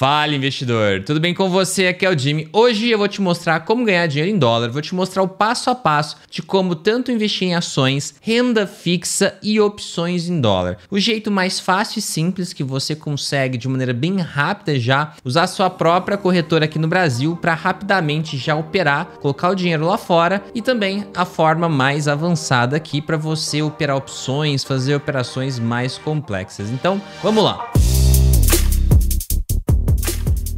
Fala, investidor! Tudo bem com você? Aqui é o Jimmy. Hoje eu vou te mostrar como ganhar dinheiro em dólar, vou te mostrar o passo a passo de como tanto investir em ações, renda fixa e opções em dólar. O jeito mais fácil e simples que você consegue de maneira bem rápida já usar sua própria corretora aqui no Brasil para rapidamente já operar, colocar o dinheiro lá fora, e também a forma mais avançada aqui para você operar opções, fazer operações mais complexas. Então, vamos lá!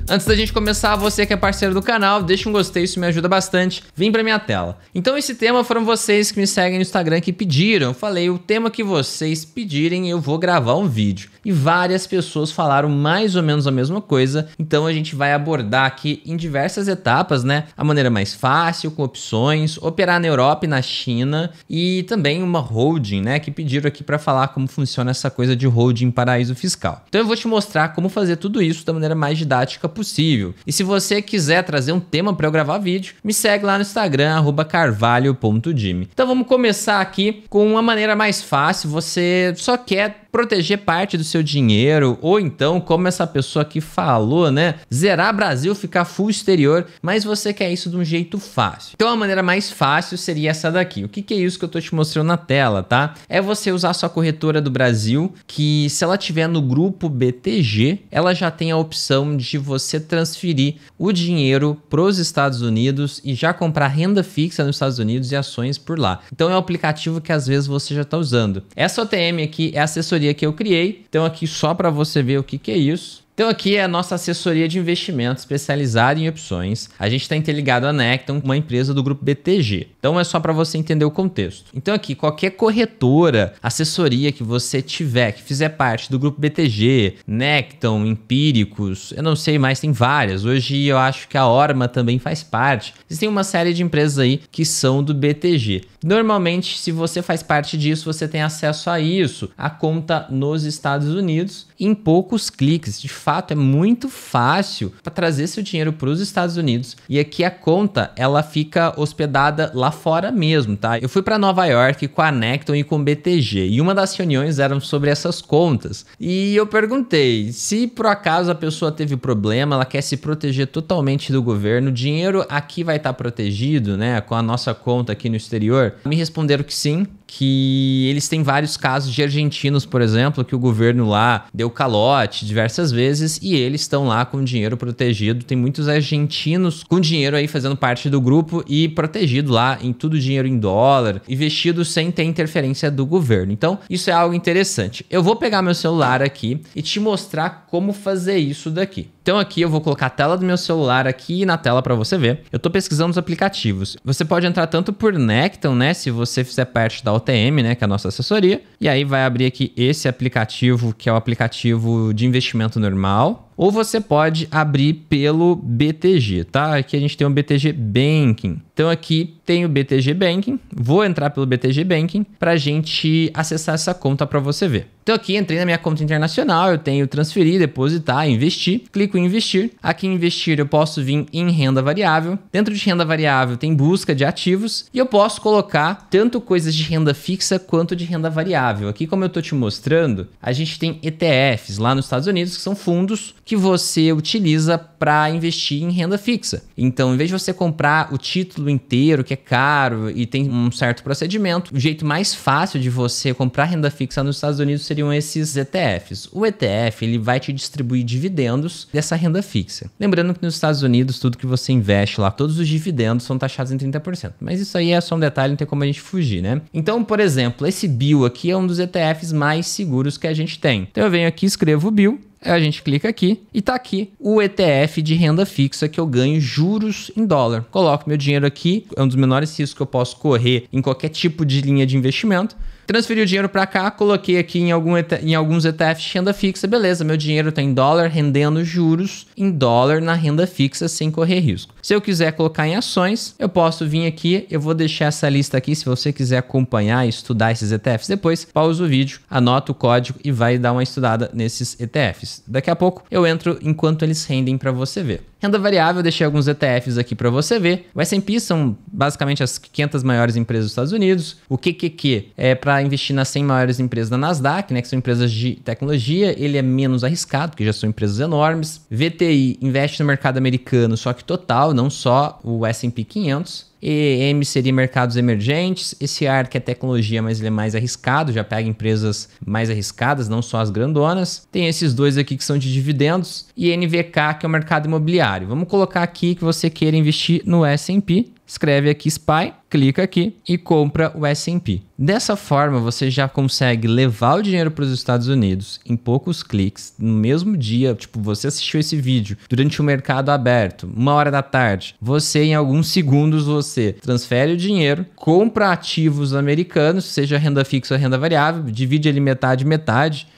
Antes da gente começar, você que é parceiro do canal, deixa um gostei, isso me ajuda bastante. Vem pra minha tela. Então esse tema foram vocês que me seguem no Instagram que pediram. Eu falei, o tema que vocês pedirem, eu vou gravar um vídeo. E várias pessoas falaram mais ou menos a mesma coisa. Então a gente vai abordar aqui em diversas etapas, né? A maneira mais fácil, com opções, operar na Europa e na China. E também uma holding, né? Que pediram aqui pra falar como funciona essa coisa de holding paraíso fiscal. Então eu vou te mostrar como fazer tudo isso da maneira mais didática possível. E se você quiser trazer um tema para eu gravar vídeo, me segue lá no Instagram, @carvalho.jimmy. Então vamos começar aqui com uma maneira mais fácil. Você só quer proteger parte do seu dinheiro, ou então, como essa pessoa aqui falou, né? Zerar Brasil, ficar full exterior, mas você quer isso de um jeito fácil. Então a maneira mais fácil seria essa daqui. O que é isso que eu tô te mostrando na tela, tá? É você usar a sua corretora do Brasil, que se ela tiver no grupo BTG, ela já tem a opção de você transferir o dinheiro para os Estados Unidos e já comprar renda fixa nos Estados Unidos e ações por lá. Então é um aplicativo que às vezes você já está usando. Essa OTM aqui é a assessoria que eu criei. Então aqui só para você ver o que é isso. Então aqui é a nossa assessoria de investimento especializada em opções. A gente está interligado à Necton, uma empresa do grupo BTG. Então é só para você entender o contexto. Então aqui, qualquer corretora, assessoria que você tiver, que fizer parte do grupo BTG, Necton, Empíricos, eu não sei mais, tem várias. Hoje eu acho que a Orma também faz parte. Existem uma série de empresas aí que são do BTG. Normalmente, se você faz parte disso, você tem acesso a isso, a conta nos Estados Unidos, em poucos cliques. De fato, é muito fácil para trazer seu dinheiro para os Estados Unidos. E aqui a conta, ela fica hospedada lá fora mesmo, tá? Eu fui para Nova York com a Necton e com o BTG, e uma das reuniões eram sobre essas contas. E eu perguntei, se por acaso a pessoa teve problema, ela quer se proteger totalmente do governo, o dinheiro aqui vai estar protegido, né? Com a nossa conta aqui no exterior. Me responderam que sim, que eles têm vários casos de argentinos, por exemplo, que o governo lá deu calote diversas vezes e eles estão lá com dinheiro protegido. Tem muitos argentinos com dinheiro aí fazendo parte do grupo e protegido lá em tudo dinheiro em dólar, investido sem ter interferência do governo. Então, isso é algo interessante. Eu vou pegar meu celular aqui e te mostrar como fazer isso daqui. Então aqui eu vou colocar a tela do meu celular aqui na tela para você ver. Eu estou pesquisando os aplicativos. Você pode entrar tanto por Necton, né? Se você fizer parte da OTM, né? Que é a nossa assessoria. E aí vai abrir aqui esse aplicativo, que é o aplicativo de investimento normal. Ou você pode abrir pelo BTG, tá? Aqui a gente tem o BTG Banking. Então aqui tem o BTG Banking. Vou entrar pelo BTG Banking para a gente acessar essa conta para você ver. Então aqui entrei na minha conta internacional, eu tenho transferir, depositar, investir. Clico em investir. Aqui em investir eu posso vir em renda variável. Dentro de renda variável tem busca de ativos e eu posso colocar tanto coisas de renda fixa quanto de renda variável. Aqui, como eu estou te mostrando, a gente tem ETFs lá nos Estados Unidos, que são fundos que você utiliza para investir em renda fixa. Então, em vez de você comprar o título inteiro, que é caro e tem um certo procedimento, o jeito mais fácil de você comprar renda fixa nos Estados Unidos seriam esses ETFs. O ETF, ele vai te distribuir dividendos dessa renda fixa. Lembrando que nos Estados Unidos, tudo que você investe lá, todos os dividendos são taxados em 30%. Mas isso aí é só um detalhe, não tem como a gente fugir, né? Então, por exemplo, esse BIL aqui é um dos ETFs mais seguros que a gente tem. Então, eu venho aqui, escrevo o BIL, a gente clica aqui e tá aqui o ETF de renda fixa que eu ganho juros em dólar. Coloco meu dinheiro aqui, é um dos menores riscos que eu posso correr em qualquer tipo de linha de investimento. Transferi o dinheiro para cá, coloquei aqui em alguns ETFs de renda fixa, beleza, meu dinheiro está em dólar, rendendo juros em dólar na renda fixa sem correr risco. Se eu quiser colocar em ações, eu posso vir aqui, eu vou deixar essa lista aqui, se você quiser acompanhar e estudar esses ETFs depois, pausa o vídeo, anota o código e vai dar uma estudada nesses ETFs. Daqui a pouco eu entro enquanto eles rendem para você ver. Renda variável, eu deixei alguns ETFs aqui para você ver. O S&P são basicamente as 500 maiores empresas dos Estados Unidos. O QQQ é para para investir nas 100 maiores empresas da Nasdaq, né, que são empresas de tecnologia, ele é menos arriscado, porque já são empresas enormes. VTI investe no mercado americano, só que total, não só o S&P 500. EM seria mercados emergentes, esse ARK é tecnologia, mas ele é mais arriscado, já pega empresas mais arriscadas, não só as grandonas. Tem esses dois aqui que são de dividendos e NVK, que é o mercado imobiliário. Vamos colocar aqui que você queira investir no S&P, escreve aqui SPY, clica aqui e compra o S&P. Dessa forma, você já consegue levar o dinheiro para os Estados Unidos em poucos cliques, no mesmo dia. Tipo, você assistiu esse vídeo durante o mercado aberto, 1h da tarde. Você, em alguns segundos, você transfere o dinheiro, compra ativos americanos, seja renda fixa ou renda variável, divide ele metade,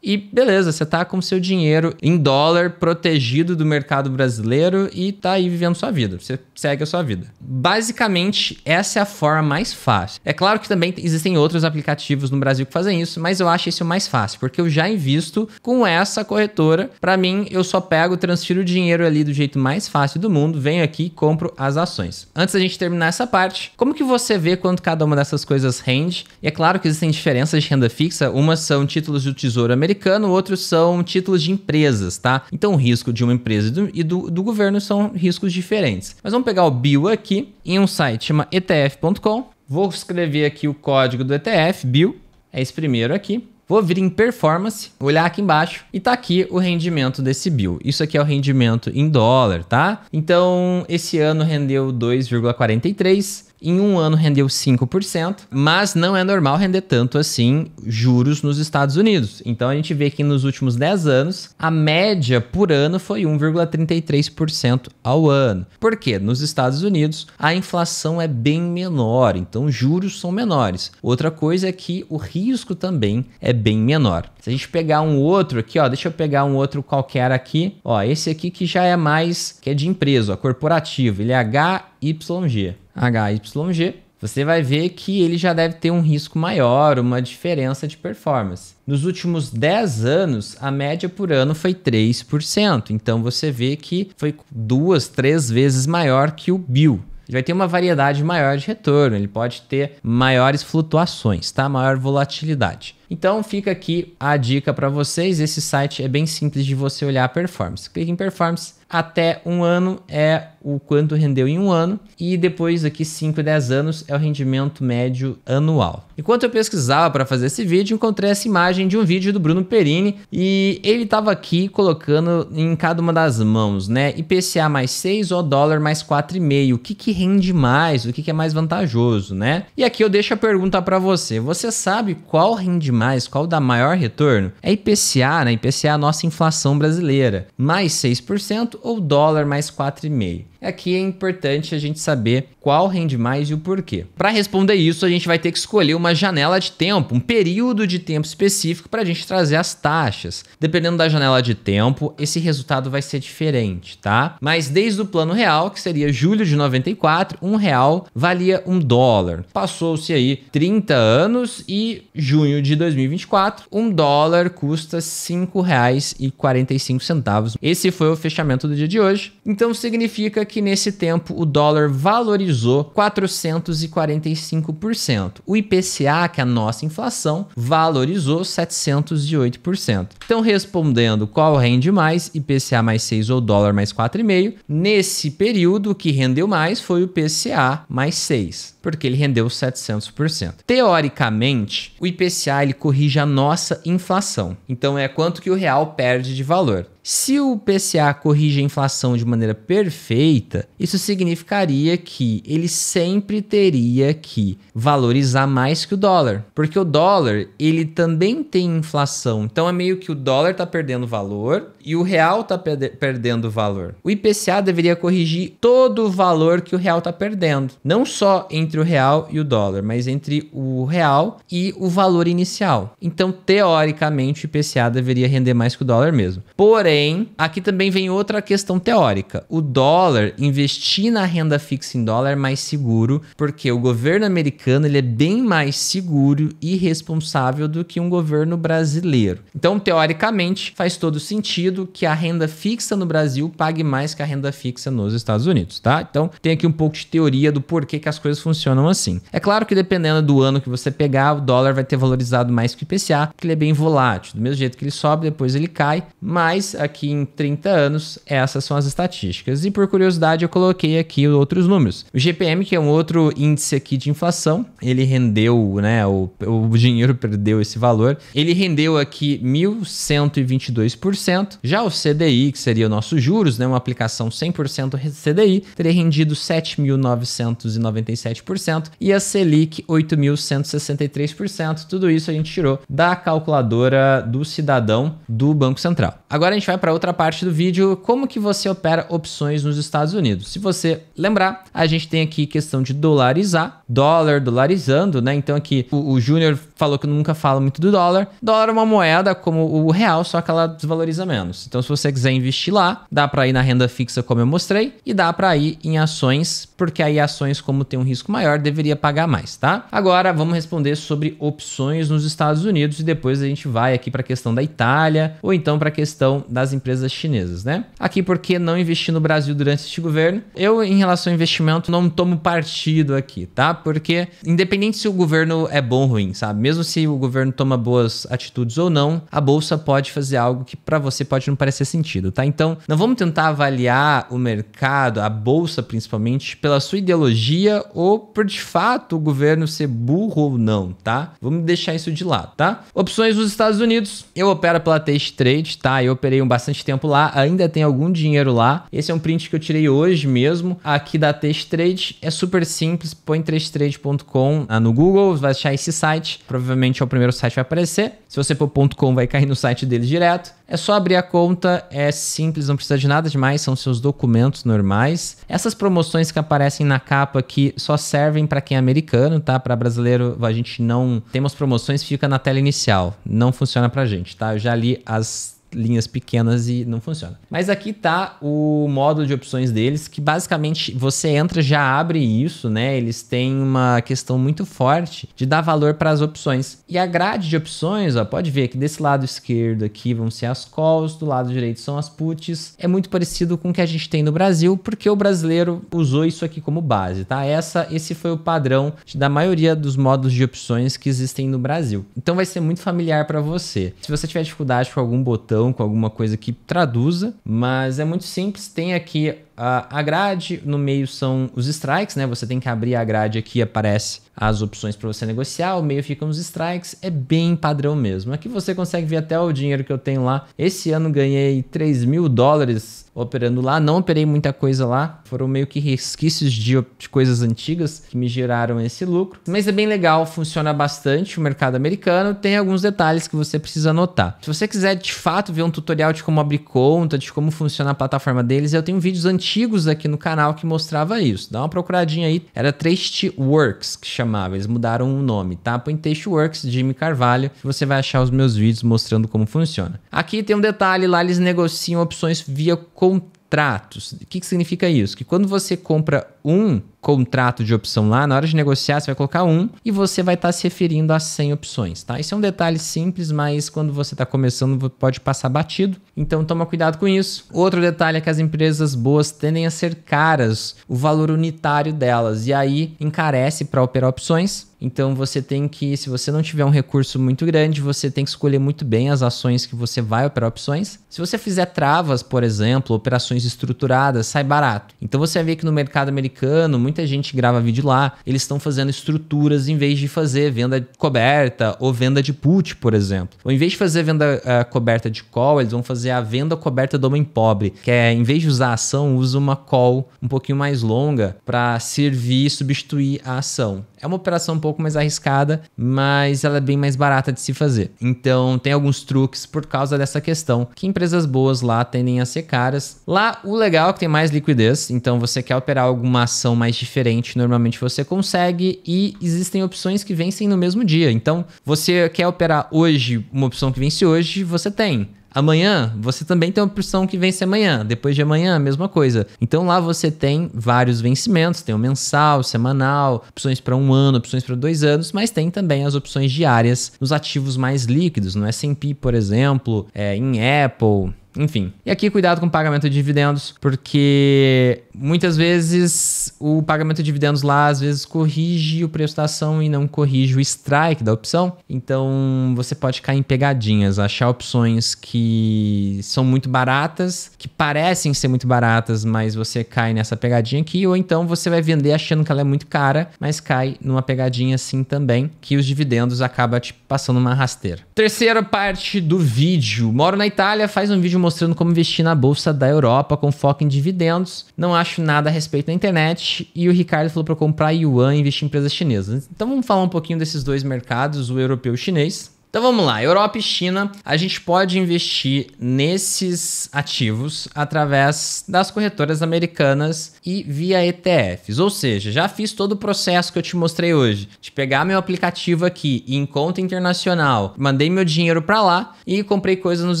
e beleza, você tá com seu dinheiro em dólar protegido do mercado brasileiro e tá aí vivendo sua vida. Você segue a sua vida. Basicamente, essa é a forma mais fácil. É claro que também existem outros aplicativos no Brasil que fazem isso, mas eu acho esse o mais fácil, porque eu já invisto com essa corretora. Para mim, eu só pego, transfiro o dinheiro ali do jeito mais fácil do mundo, venho aqui e compro as ações. Antes da gente terminar essa parte, como que você vê quanto cada uma dessas coisas rende? E é claro que existem diferenças de renda fixa, umas são títulos do Tesouro Americano, outros são títulos de empresas, tá? Então o risco de uma empresa e do governo são riscos diferentes. Mas vamos pegar o BIL aqui, em um site chama ETF.com. Vou escrever aqui o código do ETF, BIL, é esse primeiro aqui. Vou vir em Performance, olhar aqui embaixo e tá aqui o rendimento desse BIL. Isso aqui é o rendimento em dólar, tá? Então, esse ano rendeu 2,43%. Em um ano rendeu 5%, mas não é normal render tanto assim juros nos Estados Unidos. Então a gente vê que nos últimos 10 anos, a média por ano foi 1,33% ao ano. Por quê? Nos Estados Unidos, a inflação é bem menor, então os juros são menores. Outra coisa é que o risco também é bem menor. Se a gente pegar um outro aqui, ó, deixa eu pegar um outro qualquer aqui, ó, esse aqui que já é mais, que é de empresa, ó, corporativo, ele é HYG. HYG, você vai ver que ele já deve ter um risco maior, uma diferença de performance. Nos últimos 10 anos, a média por ano foi 3%. Então você vê que foi 2, 3 vezes maior que o BIL. Ele vai ter uma variedade maior de retorno, ele pode ter maiores flutuações, tá? Maior volatilidade. Então fica aqui a dica para vocês, esse site é bem simples de você olhar a performance. Clique em Performance, até um ano é o quanto rendeu em um ano e depois aqui 5 e 10 anos é o rendimento médio anual. Enquanto eu pesquisava para fazer esse vídeo, encontrei essa imagem de um vídeo do Bruno Perini e ele estava aqui colocando em cada uma das mãos, né? IPCA mais 6 ou dólar mais 4,5. O que rende mais? O que é mais vantajoso, né? E aqui eu deixo a pergunta para você. Você sabe qual rende mais? Qual dá maior retorno? É IPCA, né? IPCA é a nossa inflação brasileira. Mais 6% ou dólar mais 4,5%? Aqui é importante a gente saber qual rende mais e o porquê. Para responder isso, a gente vai ter que escolher uma janela de tempo, um período de tempo específico para a gente trazer as taxas. Dependendo da janela de tempo, esse resultado vai ser diferente, tá? Mas desde o plano real, que seria julho de 94, R$1 valia $1. Passou-se aí 30 anos e junho de 2024, $1 custa R$5,45. Esse foi o fechamento do dia de hoje. Então significa que nesse tempo o dólar valorizou 445%. O IPCA, que é a nossa inflação, valorizou 708%. Então, respondendo qual rende mais, IPCA mais 6 ou dólar mais 4,5, nesse período o que rendeu mais foi o IPCA mais 6, porque ele rendeu 700%. Teoricamente, o IPCA ele corrige a nossa inflação. Então, é quanto que o real perde de valor. Se o IPCA corrige a inflação de maneira perfeita, isso significaria que ele sempre teria que valorizar mais que o dólar, porque o dólar ele também tem inflação, então é meio que o dólar está perdendo valor e o real está perdendo valor. O IPCA deveria corrigir todo o valor que o real está perdendo, não só entre o real e o dólar, mas entre o real e o valor inicial. Então, teoricamente, o IPCA deveria render mais que o dólar mesmo. Porém, Porém, aqui também vem outra questão teórica. O dólar, investir na renda fixa em dólar é mais seguro, porque o governo americano ele é bem mais seguro e responsável do que um governo brasileiro. Então, teoricamente, faz todo sentido que a renda fixa no Brasil pague mais que a renda fixa nos Estados Unidos, tá? Então, tem aqui um pouco de teoria do porquê que as coisas funcionam assim. É claro que dependendo do ano que você pegar, o dólar vai ter valorizado mais que o IPCA, porque ele é bem volátil. Do mesmo jeito que ele sobe, depois ele cai, mas aqui em 30 anos, essas são as estatísticas. E por curiosidade, eu coloquei aqui outros números. O GPM, que é um outro índice aqui de inflação, ele rendeu, né, o dinheiro perdeu esse valor, ele rendeu aqui 1.122%. Já o CDI, que seria o nosso juros, né, uma aplicação 100% CDI, teria rendido 7.997%, e a Selic 8.163%. Tudo isso a gente tirou da calculadora do cidadão do Banco Central. Agora a gente vai para outra parte do vídeo, como que você opera opções nos Estados Unidos. Se você lembrar, a gente tem aqui questão de dolarizar, dólar dolarizando, né? Então aqui o Júnior falou que nunca fala muito do dólar. Dólar é uma moeda como o real, só que ela desvaloriza menos. Então se você quiser investir lá, dá para ir na renda fixa como eu mostrei, e dá para ir em ações, porque aí ações, como tem um risco maior, deveria pagar mais, tá? Agora vamos responder sobre opções nos Estados Unidos e depois a gente vai aqui para a questão da Itália ou então para a questão das empresas chinesas, né? Aqui, por que não investir no Brasil durante este governo? Eu, em relação ao investimento, não tomo partido aqui, tá? Porque independente se o governo é bom ou ruim, sabe? Mesmo se o governo toma boas atitudes ou não, a bolsa pode fazer algo que para você pode não parecer sentido, tá? Então, não vamos tentar avaliar o mercado, a bolsa principalmente, pela sua ideologia ou por de fato o governo ser burro ou não, tá? Vamos deixar isso de lado, tá? Opções nos Estados Unidos, eu opero pela Taste Trade, tá? Eu operei bastante tempo lá, ainda tem algum dinheiro lá. Esse é um print que eu tirei hoje mesmo, aqui da Taste Trade. É super simples, põe tastetrade.com no Google, vai achar esse site, provavelmente é o primeiro site que vai aparecer. Se você pôr .com, vai cair no site deles direto. É só abrir a conta, é simples, não precisa de nada demais, são seus documentos normais. Essas promoções que aparecem na capa aqui só servem para quem é americano, tá? Para brasileiro, a gente não tem umas promoções, fica na tela inicial. Não funciona pra gente, tá? Eu já li as linhas pequenas e não funciona. Mas aqui tá o módulo de opções deles, que basicamente você entra, já abre isso, né? Eles têm uma questão muito forte de dar valor para as opções. E a grade de opções, ó, pode ver que desse lado esquerdo aqui vão ser as calls, do lado direito são as puts. É muito parecido com o que a gente tem no Brasil, porque o brasileiro usou isso aqui como base, tá? Esse foi o padrão da maioria dos módulos de opções que existem no Brasil. Então vai ser muito familiar para você. Se você tiver dificuldade com algum botão, com alguma coisa que traduza, mas é muito simples. Tem aqui a grade, no meio são os strikes, né? Você tem que abrir a grade aqui, aparece as opções para você negociar, o meio ficam os strikes, é bem padrão mesmo. Aqui você consegue ver até o dinheiro que eu tenho lá. Esse ano ganhei $3.000 operando lá, não operei muita coisa lá, foram meio que resquícios de coisas antigas que me geraram esse lucro, mas é bem legal, funciona bastante o mercado americano, tem alguns detalhes que você precisa anotar. Se você quiser de fato ver um tutorial de como abrir conta, de como funciona a plataforma deles, eu tenho vídeos antigos aqui no canal que mostrava isso, dá uma procuradinha aí, era Tasteworks que chamava, eles mudaram o nome, tá? Põe Tasteworks, Jimmy Carvalho, que você vai achar os meus vídeos mostrando como funciona. Aqui tem um detalhe, lá eles negociam opções via contratos. O que significa isso? Que quando você compra um contrato de opção lá, na hora de negociar, você vai colocar um e você vai estar se referindo a 100 opções, tá? Isso é um detalhe simples, mas quando você está começando, pode passar batido. Então, toma cuidado com isso. Outro detalhe é que as empresas boas tendem a ser caras, o valor unitário delas, e aí encarece para operar opções. Então, você tem que, se você não tiver um recurso muito grande, você tem que escolher muito bem as ações que você vai operar opções. Se você fizer travas, por exemplo, operações estruturadas, sai barato. Então, você vai ver que no mercado americano, muita gente grava vídeo lá, eles estão fazendo estruturas em vez de fazer venda coberta ou venda de put, por exemplo. Ou em vez de fazer venda coberta de call, eles vão fazer a venda coberta do homem pobre, que é, em vez de usar a ação, usa uma call um pouquinho mais longa para servir e substituir a ação. É uma operação um pouco mais arriscada, mas ela é bem mais barata de se fazer. Então, tem alguns truques por causa dessa questão, que empresas boas lá tendem a ser caras. Lá, o legal é que tem mais liquidez, então você quer operar alguma ação mais diferente, normalmente você consegue, e existem opções que vencem no mesmo dia. Então, você quer operar hoje uma opção que vence hoje, você tem. Amanhã, você também tem uma opção que vence amanhã. Depois de amanhã, a mesma coisa. Então lá você tem vários vencimentos. Tem o mensal, semanal, opções para 1 ano, opções para 2 anos, mas tem também as opções diárias nos ativos mais líquidos, no S&P, por exemplo, em Apple. Enfim, e aqui cuidado com o pagamento de dividendos, porque muitas vezes o pagamento de dividendos lá às vezes corrige o preço da ação e não corrige o strike da opção. Então você pode cair em pegadinhas, achar opções que são muito baratas, que parecem ser muito baratas, mas você cai nessa pegadinha aqui, ou então você vai vender achando que ela é muito cara, mas cai numa pegadinha assim também, que os dividendos acabam te passando uma rasteira. Terceira parte do vídeo. Moro na Itália, faz um vídeo mostrando como investir na bolsa da Europa com foco em dividendos. Não acho nada a respeito na internet. E o Ricardo falou para eu comprar yuan e investir em empresas chinesas. Então vamos falar um pouquinho desses dois mercados, o europeu e o chinês. Então vamos lá, Europa e China, a gente pode investir nesses ativos através das corretoras americanas e via ETFs. Ou seja, já fiz todo o processo que eu te mostrei hoje, de pegar meu aplicativo aqui em conta internacional, mandei meu dinheiro para lá e comprei coisas nos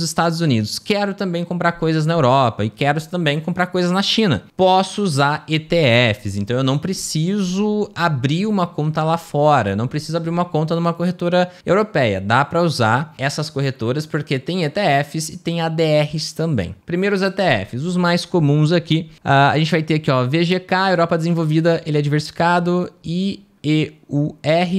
Estados Unidos. Quero também comprar coisas na Europa e quero também comprar coisas na China. Posso usar ETFs, então eu não preciso abrir uma conta lá fora, não preciso abrir uma conta numa corretora europeia. Dá para usar essas corretoras porque tem ETFs e tem ADRs também. Primeiro os ETFs, os mais comuns aqui, a gente vai ter aqui ó, VGK, Europa Desenvolvida, ele é diversificado, IEUR,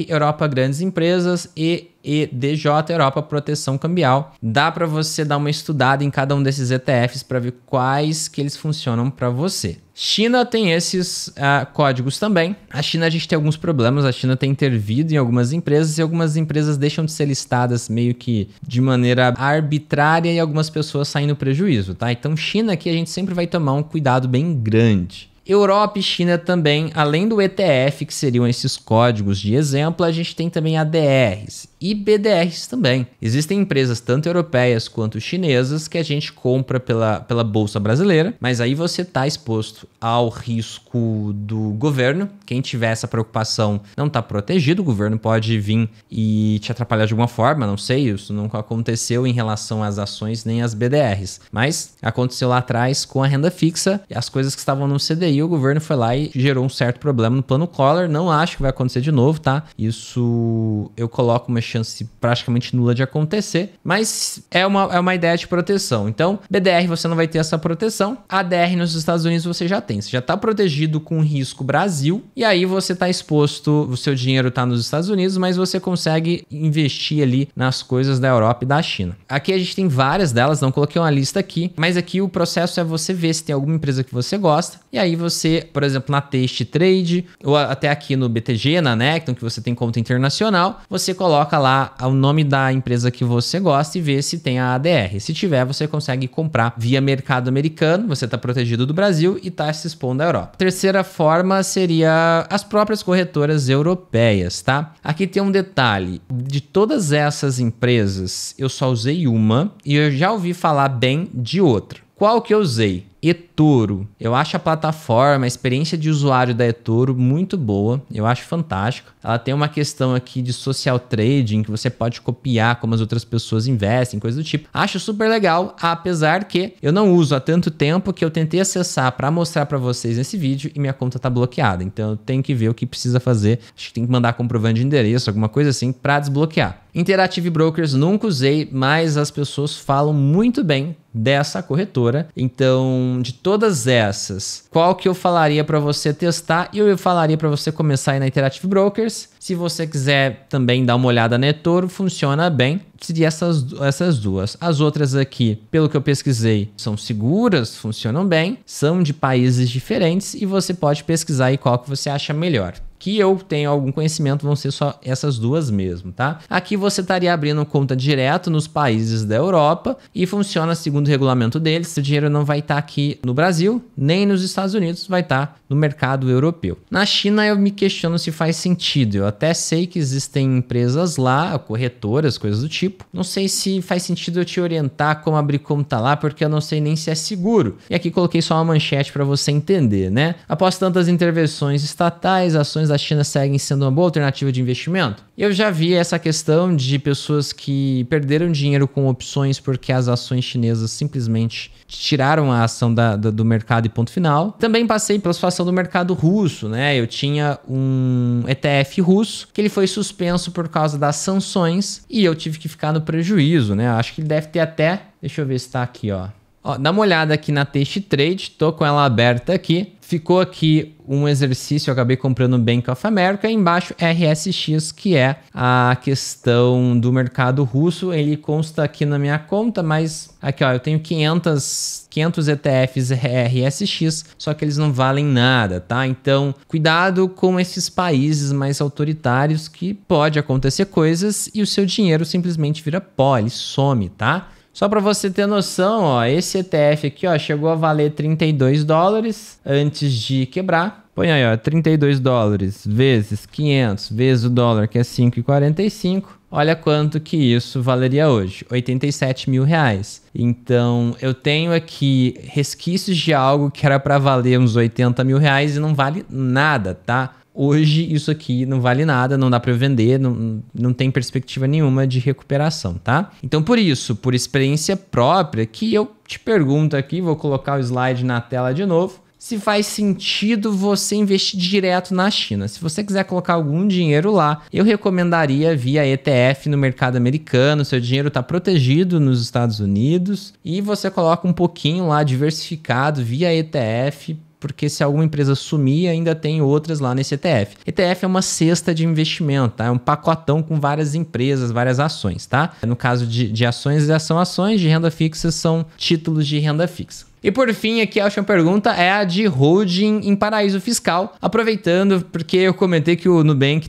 Europa Grandes Empresas, EDJ, Europa Proteção Cambial. Dá para você dar uma estudada em cada um desses ETFs para ver quais que eles funcionam para você. China tem esses códigos também. A China a gente tem alguns problemas, a China tem intervido em algumas empresas e algumas empresas deixam de ser listadas meio que de maneira arbitrária e algumas pessoas saem no prejuízo, tá? Então China aqui a gente sempre vai tomar um cuidado bem grande. Europa e China também, além do ETF, que seriam esses códigos de exemplo, a gente tem também ADRs e BDRs também. Existem empresas tanto europeias quanto chinesas que a gente compra pela Bolsa Brasileira, mas aí você está exposto ao risco do governo. Quem tiver essa preocupação não está protegido, o governo pode vir e te atrapalhar de alguma forma, não sei, isso nunca aconteceu em relação às ações nem às BDRs, mas aconteceu lá atrás com a renda fixa e as coisas que estavam no CDI, o governo foi lá e gerou um certo problema no plano Collor. Não acho que vai acontecer de novo, tá? Isso eu coloco uma chance praticamente nula de acontecer, mas é uma ideia de proteção. Então, BDR você não vai ter essa proteção, ADR nos Estados Unidos você já tem. Você já está protegido com risco Brasil, e aí você está exposto, o seu dinheiro está nos Estados Unidos, mas você consegue investir ali nas coisas da Europa e da China. Aqui a gente tem várias delas, não coloquei uma lista aqui, mas aqui o processo é você ver se tem alguma empresa que você gosta, e aí você, por exemplo, na Taste Trade, ou até aqui no BTG, na Necton, que você tem conta internacional, você coloca lá o nome da empresa que você gosta e vê se tem a ADR. Se tiver, você consegue comprar via mercado americano, você está protegido do Brasil e está se expondo à Europa. Terceira forma seria as próprias corretoras europeias, tá? Aqui tem um detalhe, de todas essas empresas, eu só usei uma e eu já ouvi falar bem de outra. Qual que eu usei? eToro. Eu acho a plataforma, a experiência de usuário da eToro muito boa. Eu acho fantástico. Ela tem uma questão aqui de social trading, que você pode copiar como as outras pessoas investem, coisa do tipo. Acho super legal, apesar que eu não uso há tanto tempo que eu tentei acessar para mostrar para vocês nesse vídeo e minha conta tá bloqueada. Então eu tenho que ver o que precisa fazer. Acho que tem que mandar comprovante de endereço, alguma coisa assim, para desbloquear. Interactive Brokers nunca usei, mas as pessoas falam muito bem dessa corretora. Então, de todas essas, qual que eu falaria para você testar? Eu falaria para você começar aí na Interactive Brokers. Se você quiser também dar uma olhada na eToro, funciona bem. Seria essas duas. As outras aqui, pelo que eu pesquisei, são seguras, funcionam bem, são de países diferentes e você pode pesquisar aí qual que você acha melhor. Que eu tenho algum conhecimento, vão ser só essas duas mesmo, tá? Aqui você estaria abrindo conta direto nos países da Europa e funciona segundo o regulamento deles. Seu dinheiro não vai estar aqui no Brasil, nem nos Estados Unidos, vai estar no mercado europeu. Na China eu me questiono se faz sentido. Eu até sei que existem empresas lá, corretoras, coisas do tipo. Não sei se faz sentido eu te orientar como abrir conta lá, porque eu não sei nem se é seguro. E aqui coloquei só uma manchete para você entender, né? Após tantas intervenções estatais, ações da da China seguem sendo uma boa alternativa de investimento? Eu já vi essa questão de pessoas que perderam dinheiro com opções porque as ações chinesas simplesmente tiraram a ação do mercado e ponto final. Também passei pela situação do mercado russo, né? Eu tinha um ETF russo que ele foi suspenso por causa das sanções e eu tive que ficar no prejuízo, né? Acho que ele deve ter até... Deixa eu ver se tá aqui, ó. Dá uma olhada aqui na Taste Trade, tô com ela aberta aqui. Ficou aqui um exercício, eu acabei comprando Bank of America, e embaixo RSX, que é a questão do mercado russo. Ele consta aqui na minha conta, mas aqui ó, eu tenho 500 ETFs RSX, só que eles não valem nada, tá? Então, cuidado com esses países mais autoritários que pode acontecer coisas e o seu dinheiro simplesmente vira pó, ele some, tá? Só para você ter noção, ó, esse ETF aqui, ó, chegou a valer 32 dólares antes de quebrar. Põe aí, ó, 32 dólares vezes 500 vezes o dólar, que é 5,45. Olha quanto que isso valeria hoje, 87 mil reais. Então, eu tenho aqui resquícios de algo que era para valer uns 80 mil reais e não vale nada, tá? Hoje isso aqui não vale nada, não dá para eu vender, não tem perspectiva nenhuma de recuperação, tá? Então por isso, por experiência própria, que eu te pergunto aqui, vou colocar o slide na tela de novo, se faz sentido você investir direto na China. Se você quiser colocar algum dinheiro lá, eu recomendaria via ETF no mercado americano, seu dinheiro está protegido nos Estados Unidos e você coloca um pouquinho lá diversificado via ETF, porque se alguma empresa sumir, ainda tem outras lá nesse ETF. ETF é uma cesta de investimento, tá? É um pacotão com várias empresas, várias ações, tá? No caso de ações, são ações, de renda fixa são títulos de renda fixa. E por fim, aqui a última pergunta é a de holding em paraíso fiscal. Aproveitando, porque eu comentei que o Nubank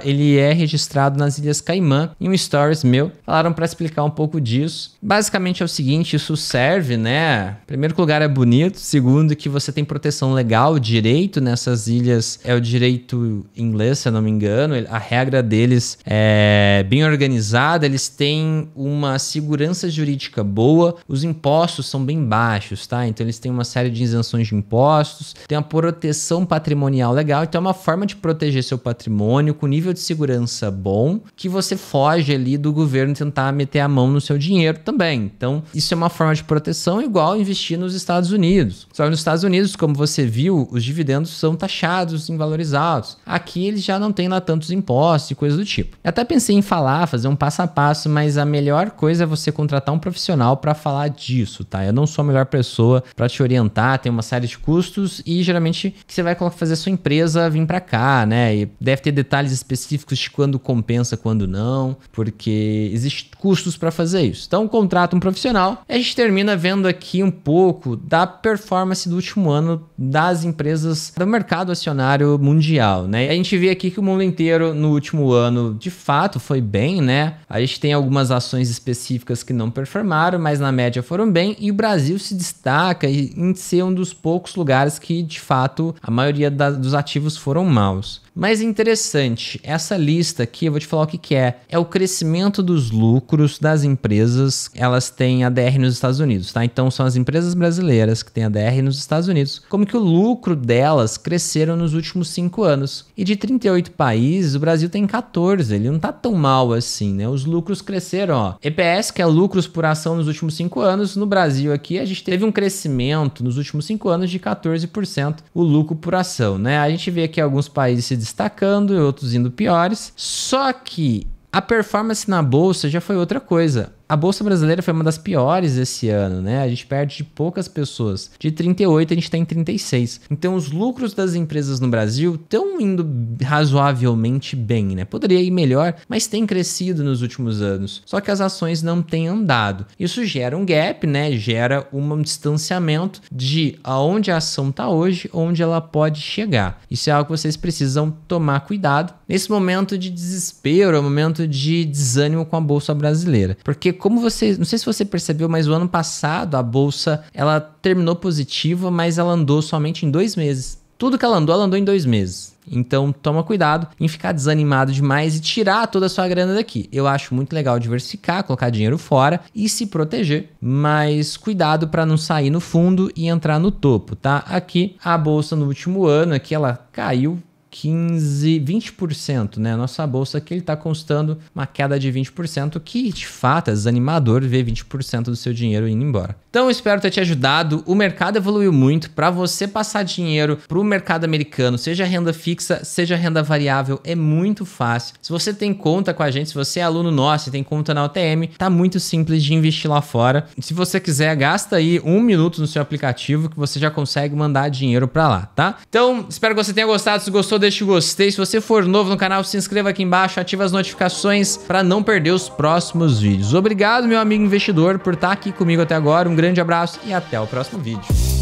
ele é registrado nas Ilhas Caimã, em um stories meu. Falaram para explicar um pouco disso. Basicamente é o seguinte, isso serve, né? Primeiro, que o lugar é bonito. Segundo, que você tem proteção legal, direito nessas ilhas. É o direito inglês, se eu não me engano. A regra deles é bem organizada. Eles têm uma segurança jurídica boa. Os impostos são bem baixos. Tá? Então eles têm uma série de isenções de impostos, tem uma proteção patrimonial legal, então é uma forma de proteger seu patrimônio com nível de segurança bom, que você foge ali do governo tentar meter a mão no seu dinheiro também. Então isso é uma forma de proteção igual investir nos Estados Unidos. Só que nos Estados Unidos, como você viu, os dividendos são taxados em valores altos. Aqui eles já não têm lá tantos impostos e coisas do tipo. Eu até pensei em fazer um passo a passo, mas a melhor coisa é você contratar um profissional para falar disso, tá? Eu não sou a melhor pessoa para te orientar, tem uma série de custos e geralmente que você vai fazer a sua empresa vir para cá, né? E deve ter detalhes específicos de quando compensa, quando não, porque existem custos para fazer isso. Então, contrata um profissional. A gente termina vendo aqui um pouco da performance do último ano das empresas do mercado acionário mundial, né? A gente vê aqui que o mundo inteiro no último ano, de fato, foi bem, né? A gente tem algumas ações específicas que não performaram, mas na média foram bem, e o Brasil se destaca em ser um dos poucos lugares que, de fato, a maioria dos ativos foram maus. Mas interessante, essa lista aqui, eu vou te falar o que é. É o crescimento dos lucros das empresas, elas têm ADR nos Estados Unidos, tá? Então são as empresas brasileiras que têm ADR nos Estados Unidos, como que o lucro delas cresceram nos últimos 5 anos. E de 38 países, o Brasil tem 14, ele não tá tão mal assim, né? Os lucros cresceram, ó. EPS, que é lucros por ação nos últimos 5 anos, no Brasil aqui a gente teve um crescimento nos últimos 5 anos de 14% o lucro por ação, né? A gente vê aqui alguns países se destacando e outros indo piores. Só que a performance na bolsa já foi outra coisa. A Bolsa Brasileira foi uma das piores esse ano, né? A gente perde de poucas pessoas. De 38, a gente está em 36. Então, os lucros das empresas no Brasil estão indo razoavelmente bem, né? Poderia ir melhor, mas tem crescido nos últimos anos. Só que as ações não têm andado. Isso gera um gap, né? Gera um distanciamento de aonde a ação está hoje, onde ela pode chegar. Isso é algo que vocês precisam tomar cuidado nesse momento de desespero, momento de desânimo com a Bolsa Brasileira. Porque como você, não sei se você percebeu, mas o ano passado a bolsa, ela terminou positiva, mas ela andou somente em 2 meses. Tudo que ela andou em 2 meses. Então toma cuidado em ficar desanimado demais e tirar toda a sua grana daqui. Eu acho muito legal diversificar, colocar dinheiro fora e se proteger, mas cuidado para não sair no fundo e entrar no topo, tá? Aqui a bolsa no último ano, aqui ela caiu 15, 20%, né? Nossa bolsa aqui ele tá constando uma queda de 20%, que de fato é desanimador ver 20% do seu dinheiro indo embora. Então, espero ter te ajudado. O mercado evoluiu muito. Para você passar dinheiro para o mercado americano, seja renda fixa, seja renda variável, é muito fácil. Se você tem conta com a gente, se você é aluno nosso e tem conta na OTM, tá muito simples de investir lá fora. Se você quiser, gasta aí 1 minuto no seu aplicativo que você já consegue mandar dinheiro para lá, tá? Então, espero que você tenha gostado. Se gostou, deixa o gostei. Se você for novo no canal, se inscreva aqui embaixo, ativa as notificações para não perder os próximos vídeos. Obrigado, meu amigo investidor, por estar aqui comigo até agora. Um grande abraço e até o próximo vídeo.